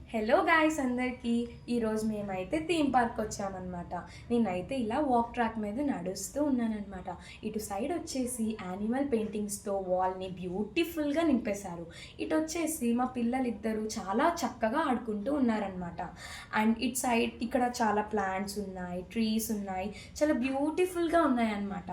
Hello guys అందరికీ ఈరోజు మేమైతే థీమ్ పార్క్ వచ్చామన్నమాట. నేనైతే ఇలా వాక్ ట్రాక్ మీద నడుస్తూ ఉన్నానన్నమాట. ఇటు సైడ్ వచ్చేసి యానిమల్ పెయింటింగ్స్తో వాల్ని బ్యూటిఫుల్గా నింపేశారు. ఇటు వచ్చేసి మా పిల్లలిద్దరూ చాలా చక్కగా ఆడుకుంటూ ఉన్నారనమాట. అండ్ ఇటు సైడ్ ఇక్కడ చాలా ప్లాంట్స్ ఉన్నాయి, ట్రీస్ ఉన్నాయి, చాలా బ్యూటిఫుల్గా ఉన్నాయన్నమాట.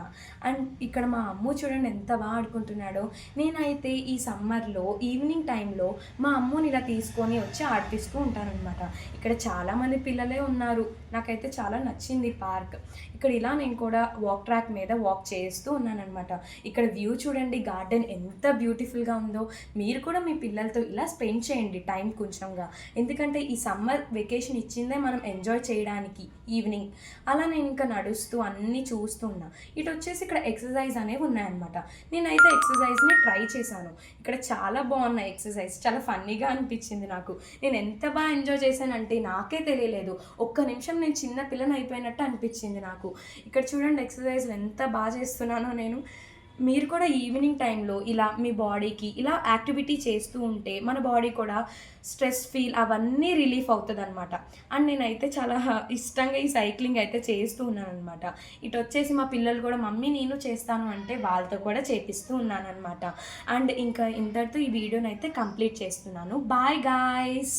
అండ్ ఇక్కడ మా అమ్ము చూడండి ఎంత బాగా ఆడుకుంటున్నాడో. నేనైతే ఈ సమ్మర్లో ఈవినింగ్ టైంలో మా అమ్ముని ఇలా తీసుకొని వచ్చి ఆడిపిస్తూ ఉంటానన్నమాట. ఇక్కడ చాలామంది పిల్లలే ఉన్నారు. నాకైతే చాలా నచ్చింది పార్క్. ఇక్కడ ఇలా నేను కూడా వాక్ ట్రాక్ మీద వాక్ చేస్తూ ఉన్నానన్నమాట. ఇక్కడ వ్యూ చూడండి, గార్డెన్ ఎంత బ్యూటిఫుల్గా ఉందో. మీరు కూడా మీ పిల్లలతో ఇలా స్పెండ్ చేయండి టైం కొంచెంగా. ఎందుకంటే ఈ సమ్మర్ వెకేషన్ ఇచ్చిందే మనం ఎంజాయ్ చేయడానికి ఈవినింగ్. అలా నేను ఇంకా నడుస్తూ అన్నీ చూస్తూ ఉన్నా. ఇటు వచ్చేసి ఇక్కడ ఎక్సర్సైజ్ అనేవి ఉన్నాయన్నమాట. నేనైతే ఎక్సర్సైజ్ని ట్రై చేశాను. ఇక్కడ చాలా బాగున్నాయి ఎక్సర్సైజ్, చాలా ఫన్నీగా అనిపించింది నాకు. నేను ఎంత బాగా ఎంజాయ్ చేశానంటే నాకే తెలియలేదు. ఒక్క నిమిషం నేను చిన్న పిల్లని అయిపోయినట్టు అనిపించింది నాకు. ఇక్కడ చూడండి ఎక్సర్సైజ్లు ఎంత బాగా చేస్తున్నానో నేను. మీరు కూడా ఈవినింగ్ టైంలో ఇలా మీ బాడీకి ఇలా యాక్టివిటీ చేస్తూ ఉంటే మన బాడీ కూడా స్ట్రెస్ ఫీల్ అవన్నీ రిలీఫ్ అవుతుంది అనమాట. అండ్ నేనైతే చాలా ఇష్టంగా ఈ సైక్లింగ్ అయితే చేస్తూ ఉన్నాను అనమాట. ఇటు వచ్చేసి మా పిల్లలు కూడా మమ్మీ నేను చేస్తాను అంటే వాళ్ళతో కూడా చేపిస్తూ ఉన్నాను అనమాట. అండ్ ఇంకా ఇంతటితో ఈ వీడియోని అయితే కంప్లీట్ చేస్తున్నాను. Bye guys.